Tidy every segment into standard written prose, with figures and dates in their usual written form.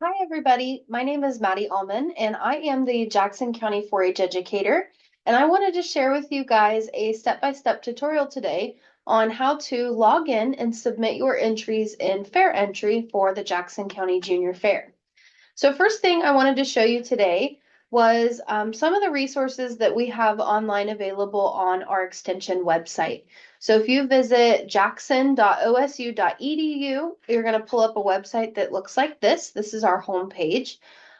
Hi, everybody. My name is Maddie Allman, and I am the Jackson County 4-H educator. And I wanted to share with you guys a step-by-step tutorial today on how to log in and submit your entries in FairEntry for the Jackson County Junior Fair. So first thing I wanted to show you today was some of the resources that we have online available on our extension website. So if you visit jackson.osu.edu, you're going to pull up a website that looks like this. This is our home page.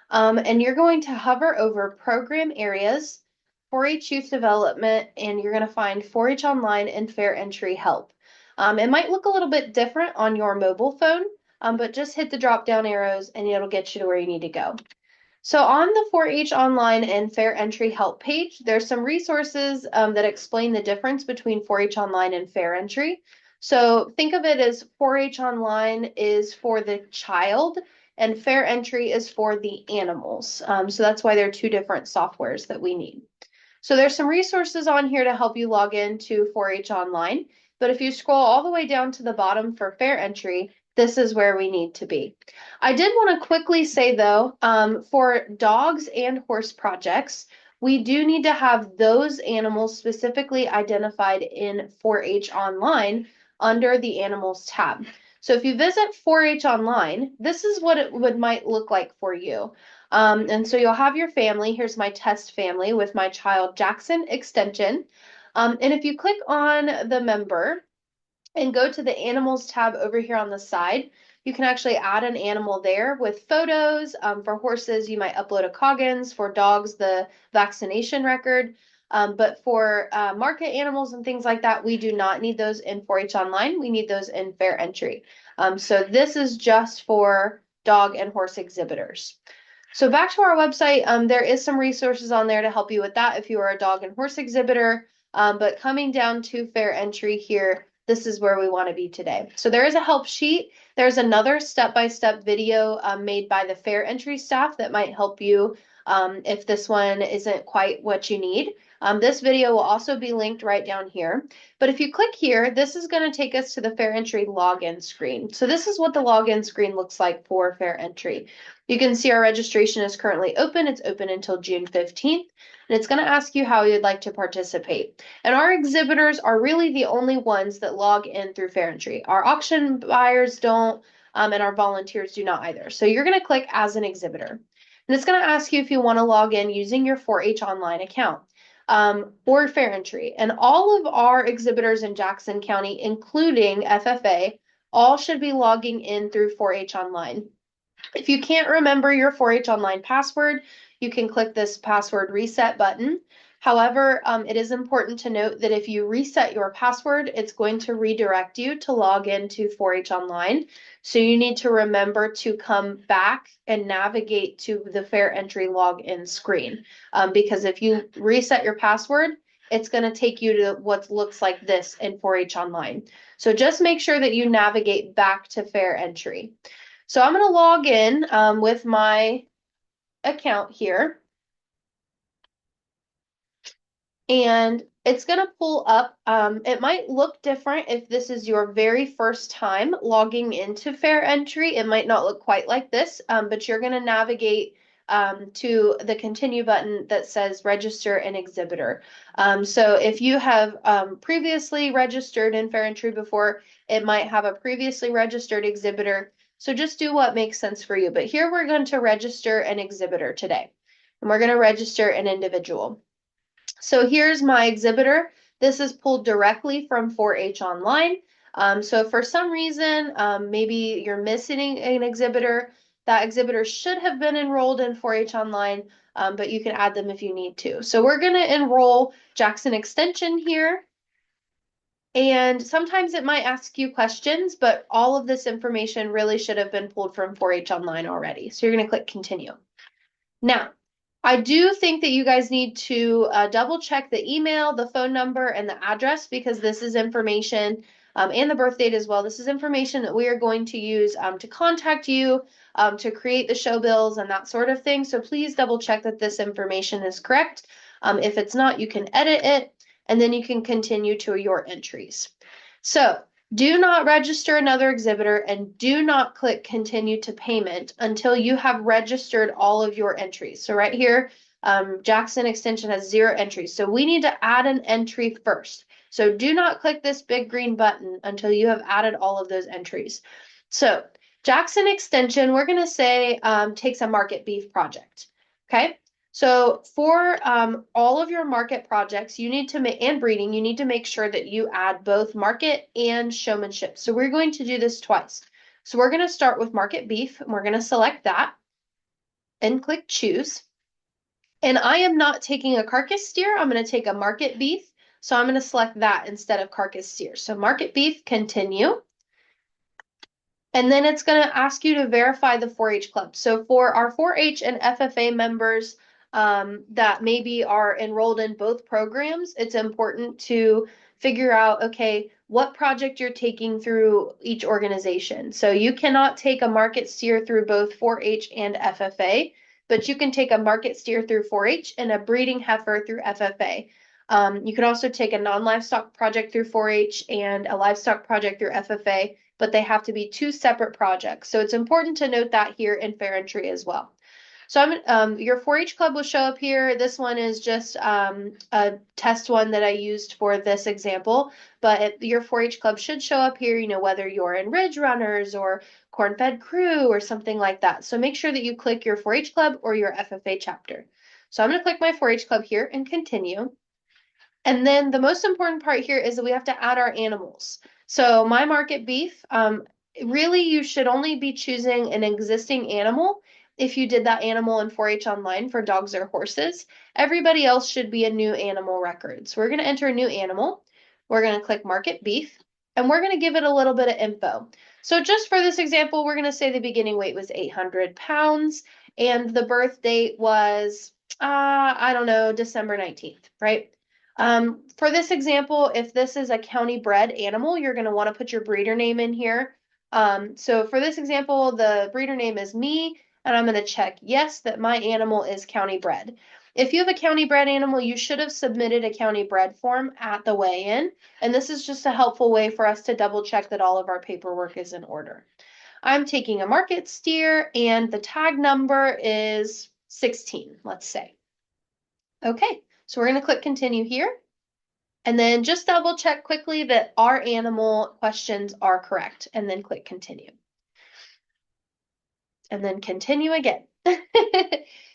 And you're going to hover over program areas, 4-H youth development, and you're going to find 4-H online and FairEntry help. It might look a little bit different on your mobile phone, but just hit the drop down arrows and it'll get you to where you need to go. So on the 4-H Online and FairEntry help page, there's some resources that explain the difference between 4-H Online and FairEntry. So think of it as 4-H Online is for the child and FairEntry is for the animals. So that's why they're two different softwares that we need. So there's some resources on here to help you log into 4-H Online. But if you scroll all the way down to the bottom for FairEntry, this is where we need to be. I did want to quickly say though, for dogs and horse projects, we do need to have those animals specifically identified in 4-H Online under the Animals tab. So if you visit 4-H Online, this is what it might look like for you. And so you'll have your family. Here's my test family with my child Jackson extension. And if you click on the member and go to the animals tab over here on the side, you can actually add an animal there with photos. For horses, you might upload a Coggins. For dogs, the vaccination record. But for market animals and things like that, we do not need those in 4-H Online. We need those in FairEntry. So this is just for dog and horse exhibitors. So back to our website, there is some resources on there to help you with that if you are a dog and horse exhibitor. But coming down to FairEntry here, this is where we want to be today. So there is a help sheet. There's another step-by-step video made by the FairEntry staff that might help you if this one isn't quite what you need. This video will also be linked right down here. But if you click here, this is going to take us to the FairEntry login screen. So this is what the login screen looks like for FairEntry. You can see our registration is currently open. It's open until June 15th, and it's going to ask you how you'd like to participate. And our exhibitors are really the only ones that log in through FairEntry. Our auction buyers don't, and our volunteers do not either. So you're going to click as an exhibitor. And it's going to ask you if you want to log in using your 4-H Online account or FairEntry. And all of our exhibitors in Jackson County, including FFA, all should be logging in through 4-H Online. If you can't remember your 4-H Online password, you can click this password reset button. However, it is important to note that if you reset your password, it's going to redirect you to log into 4-H Online. So you need to remember to come back and navigate to the FairEntry login screen. Because if you reset your password, it's going to take you to what looks like this in 4-H Online. So just make sure that you navigate back to FairEntry. So I'm going to log in with my account here. And it's going to pull up. It might look different if this is your very first time logging into FairEntry. It might not look quite like this, but you're going to navigate to the continue button that says register an exhibitor. So if you have previously registered in FairEntry before, it might have a previously registered exhibitor. So just do what makes sense for you. But here we're going to register an exhibitor today, and we're going to register an individual. So here's my exhibitor. This is pulled directly from 4-H Online. So if for some reason, maybe you're missing an exhibitor, that exhibitor should have been enrolled in 4-H Online, but you can add them if you need to. So we're going to enroll Jackson Extension here. And sometimes it might ask you questions, but all of this information really should have been pulled from 4-H Online already. So you're going to click continue. Now, I do think that you guys need to double check the email, the phone number, and the address because this is information and the birth date as well. This is information that we are going to use to contact you, to create the show bills and that sort of thing. So please double check that this information is correct. If it's not, you can edit it and then you can continue to your entries. So Do not register another exhibitor and do not click continue to payment until you have registered all of your entries. So right here, Jackson Extension has 0 entries. So we need to add an entry first. So do not click this big green button until you have added all of those entries. So Jackson Extension, we're going to say takes a market beef project. Okay. So for all of your market projects, you need to make, and breeding, you need to make sure that you add both market and showmanship. So we're going to do this twice. So we're going to start with market beef, and we're going to select that and click choose. And I am not taking a carcass steer. I'm going to take a market beef. So I'm going to select that instead of carcass steer. So market beef, continue. And then it's going to ask you to verify the 4-H club. So for our 4-H and FFA members that maybe are enrolled in both programs, it's important to figure out, okay, what project you're taking through each organization. So you cannot take a market steer through both 4-H and FFA, but you can take a market steer through 4-H and a breeding heifer through FFA. You can also take a non-livestock project through 4-H and a livestock project through FFA, but they have to be 2 separate projects. So it's important to note that here in FairEntry as well. So your 4-H club will show up here. This one is just a test one that I used for this example, but your 4-H club should show up here, you know, whether you're in Ridge Runners or Corn-Fed Crew or something like that. So make sure that you click your 4-H club or your FFA chapter. So I'm going to click my 4-H club here and continue. And then the most important part here is that we have to add our animals. So my market beef, really you should only be choosing an existing animal if you did that animal in 4-H online for dogs or horses. Everybody else should be a new animal record. So we're going to enter a new animal. We're going to click market beef and we're going to give it a little bit of info. So just for this example, we're going to say the beginning weight was 800 pounds and the birth date was, I don't know, December 19th, right? For this example, if this is a county bred animal, you're going to want to put your breeder name in here. So for this example, the breeder name is me, and I'm going to check yes, that my animal is county bred. If you have a county bred animal, you should have submitted a county bred form at the weigh-in, and this is just a helpful way for us to double check that all of our paperwork is in order. I'm taking a market steer, and the tag number is 16, let's say. Okay, so we're going to click continue here. And then just double check quickly that our animal questions are correct and then click continue. And then continue again.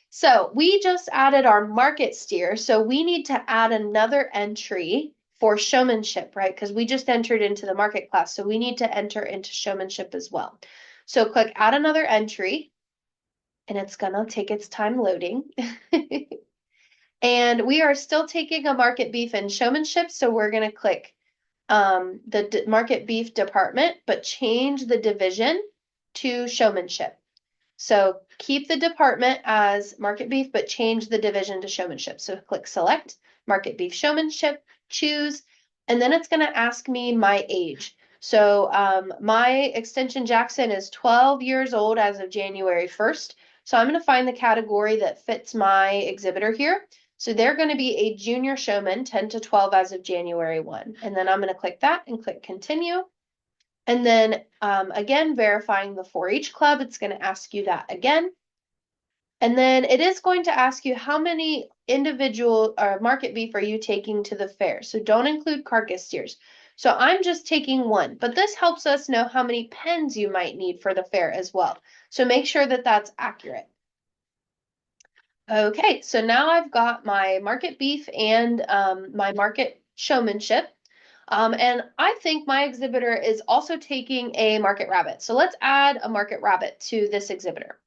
So we just added our market steer. So we need to add another entry for showmanship, right? Because we just entered into the market class. So we need to enter into showmanship as well. So click add another entry and it's gonna take its time loading. And we are still taking a market beef and showmanship. So we're gonna click the market beef department, but change the division to showmanship. So keep the department as market beef, but change the division to showmanship. So click select, market beef showmanship, choose, and then it's going to ask me my age. So my extension Jackson is 12 years old as of January 1st. So I'm going to find the category that fits my exhibitor here. So they're going to be a junior showman, 10 to 12 as of January 1. And then I'm going to click that and click continue. And then again, verifying the 4-H club, it's going to ask you that again. And then it is going to ask you how many individual market beef are you taking to the fair. So don't include carcass steers. So I'm just taking 1, but this helps us know how many pens you might need for the fair as well. So make sure that that's accurate. Okay, so now I've got my market beef and my market showmanship. And I think my exhibitor is also taking a market rabbit. So let's add a market rabbit to this exhibitor.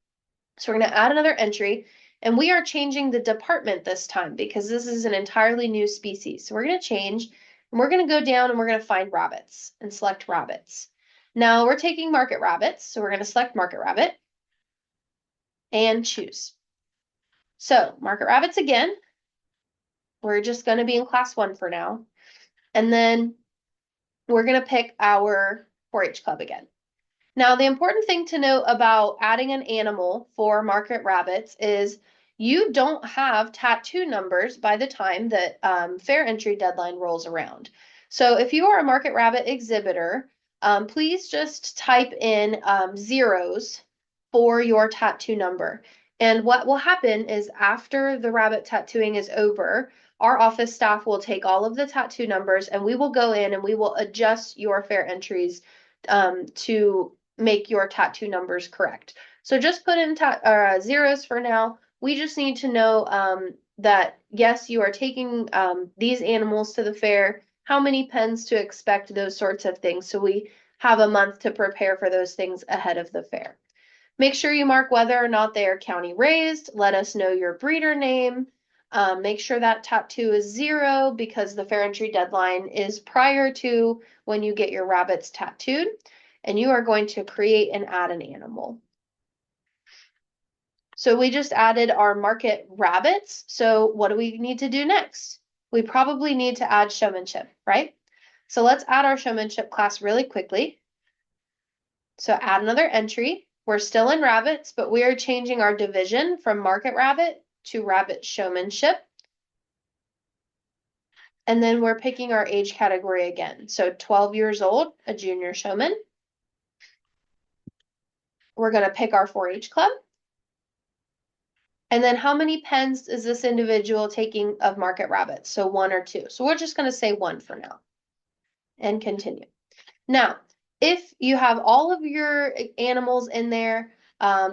So we're going to add another entry, and we are changing the department this time because this is an entirely new species. So we're going to change, and we're going to go down and we're going to find rabbits and select rabbits. Now we're taking market rabbits, so we're going to select market rabbit and choose. So market rabbits again. We're just going to be in class 1 for now. And then we're going to pick our 4-H club again. Now, the important thing to note about adding an animal for market rabbits is you don't have tattoo numbers by the time that FairEntry deadline rolls around. So if you are a market rabbit exhibitor, please just type in zeros for your tattoo number. And what will happen is after the rabbit tattooing is over, our office staff will take all of the tattoo numbers and we will go in and we will adjust your FairEntries to make your tattoo numbers correct. So just put in zeros for now. We just need to know that yes, you are taking these animals to the fair, how many pens to expect, those sorts of things. So we have a month to prepare for those things ahead of the fair. Make sure you mark whether or not they are county raised. Let us know your breeder name. Make sure that tattoo is 0 because the FairEntry deadline is prior to when you get your rabbits tattooed. And you are going to create and add an animal. So we just added our market rabbits. So what do we need to do next? We probably need to add showmanship, right? So let's add our showmanship class really quickly. So add another entry. We're still in rabbits, but we are changing our division from market rabbit to rabbit showmanship. And then we're picking our age category again. So 12 years old, a junior showman. We're going to pick our 4-H club. And then how many pens is this individual taking of market rabbits? So 1 or 2. So we're just going to say 1 for now and continue. Now, if you have all of your animals in there,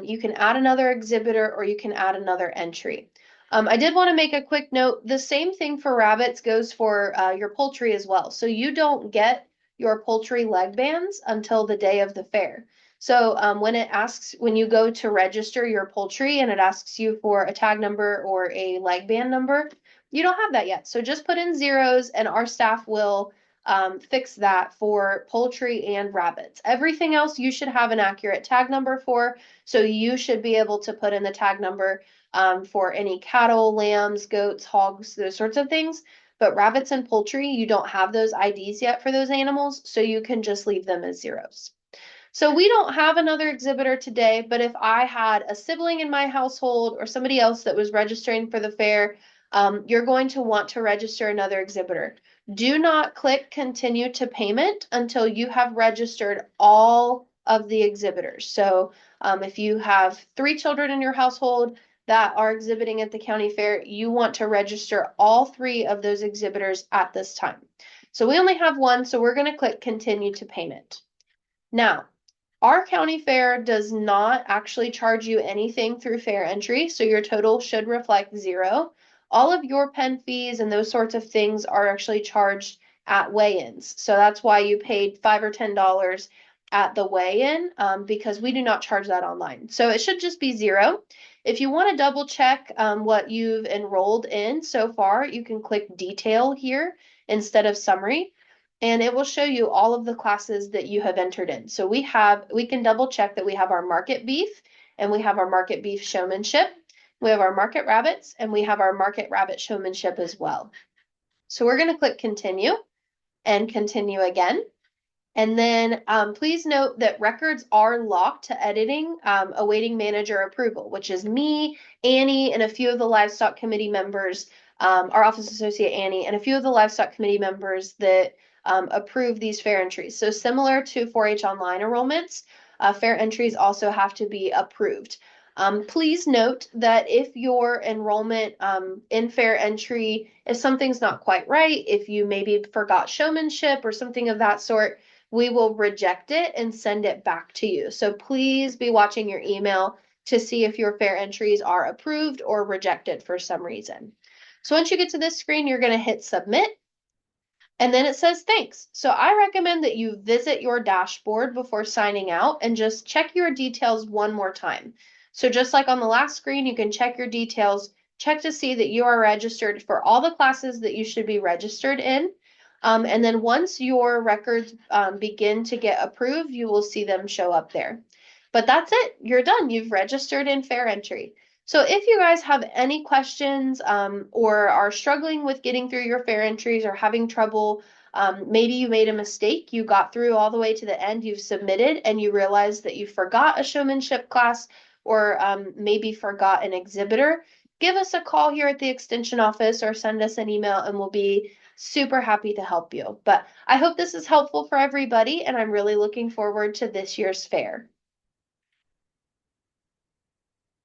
you can add another exhibitor or you can add another entry. I did want to make a quick note. The same thing for rabbits goes for your poultry as well. So you don't get your poultry leg bands until the day of the fair. So when you go to register your poultry and it asks you for a tag number or a leg band number, you don't have that yet. So just put in zeros and our staff will fix that for poultry and rabbits. Everything else you should have an accurate tag number for, so you should be able to put in the tag number for any cattle, lambs, goats, hogs, those sorts of things. But rabbits and poultry, you don't have those IDs yet for those animals, so you can just leave them as zeros. So we don't have another exhibitor today, but if I had a sibling in my household or somebody else that was registering for the fair, you're going to want to register another exhibitor. Do not click continue to payment until you have registered all of the exhibitors. So if you have 3 children in your household that are exhibiting at the county fair, you want to register all 3 of those exhibitors at this time. So we only have 1, so we're going to click continue to payment. Now, our county fair does not actually charge you anything through FairEntry, so your total should reflect 0. All of your pen fees and those sorts of things are actually charged at weigh-ins. So that's why you paid $5 or $10 at the weigh-in, because we do not charge that online. So it should just be 0. If you want to double check what you've enrolled in so far, you can click detail here instead of summary, and it will show you all of the classes that you have entered in. So we can double check that we have our market beef and we have our market beef showmanship. We have our market rabbits and we have our market rabbit showmanship as well. So we're going to click continue and continue again. And then please note that records are locked to editing, awaiting manager approval, which is me, Annie, and a few of the livestock committee members, our office associate Annie, and a few of the livestock committee members that approve these FairEntries. So similar to 4-H online enrollments, FairEntries also have to be approved. Please note that if your enrollment in FairEntry, if something's not quite right, if you maybe forgot showmanship or something of that sort, we will reject it and send it back to you. So please be watching your email to see if your FairEntries are approved or rejected for some reason. So once you get to this screen, you're going to hit submit. And then it says thanks. So I recommend that you visit your dashboard before signing out and just check your details one more time. So just like on the last screen, you can check your details, check to see that you are registered for all the classes that you should be registered in. And then once your records begin to get approved, you will see them show up there. But that's it. You're done. You've registered in FairEntry. So if you guys have any questions or are struggling with getting through your FairEntries or having trouble, maybe you made a mistake, you got through all the way to the end, you've submitted, and you realized that you forgot a showmanship class or maybe forgot an exhibitor, give us a call here at the extension office or send us an email and we'll be super happy to help you. But I hope this is helpful for everybody, and I'm really looking forward to this year's fair.